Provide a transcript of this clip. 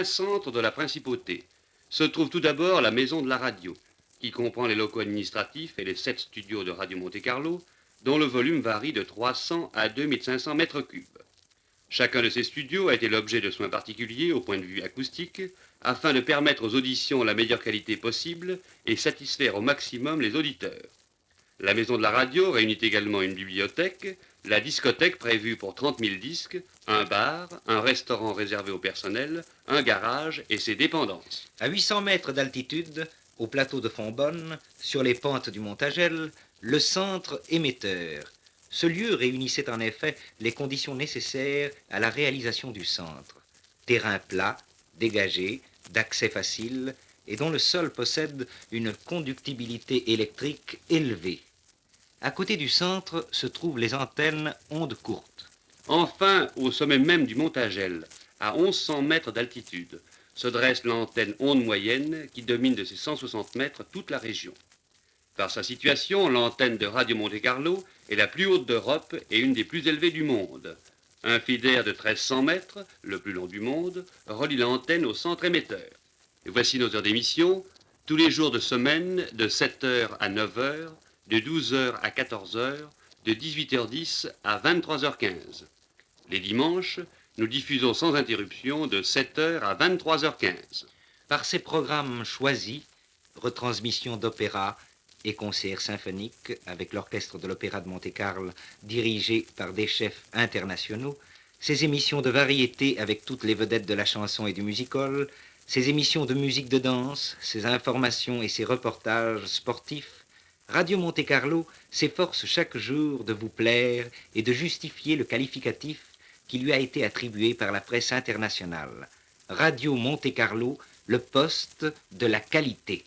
plein centre de la principauté, se trouve tout d'abord la Maison de la Radio, qui comprend les locaux administratifs et les 7 studios de Radio Monte-Carlo, dont le volume varie de 300 à 2500 mètres cubes. Chacun de ces studios a été l'objet de soins particuliers au point de vue acoustique, afin de permettre aux auditions la meilleure qualité possible et satisfaire au maximum les auditeurs. La Maison de la Radio réunit également une bibliothèque, la discothèque prévue pour 30 000 disques, un bar, un restaurant réservé au personnel, un garage et ses dépendances. À 800 mètres d'altitude, au plateau de Fontbonne, sur les pentes du Montagel, le centre émetteur. Ce lieu réunissait en effet les conditions nécessaires à la réalisation du centre. Terrain plat, dégagé, d'accès facile, et dont le sol possède une conductibilité électrique élevée. À côté du centre se trouvent les antennes ondes courtes. Enfin, au sommet même du Montagel, à 1100 mètres d'altitude, se dresse l'antenne onde moyenne qui domine de ses 160 mètres toute la région. Par sa situation, l'antenne de Radio Monte-Carlo est la plus haute d'Europe et une des plus élevées du monde. Un filaire de 1300 mètres, le plus long du monde, relie l'antenne au centre émetteur. Et voici nos heures d'émission, tous les jours de semaine, de 7h à 9h, de 12h à 14h, de 18h10 à 23h15. Les dimanches, nous diffusons sans interruption de 7h à 23h15. Par ces programmes choisis, retransmission d'opéra et concerts symphoniques avec l'orchestre de l'Opéra de Monte-Carlo dirigé par des chefs internationaux, ces émissions de variété avec toutes les vedettes de la chanson et du music-hall, ces émissions de musique de danse, ces informations et ces reportages sportifs, Radio Monte-Carlo s'efforce chaque jour de vous plaire et de justifier le qualificatif qui lui a été attribué par la presse internationale. Radio Monte-Carlo, le poste de la qualité.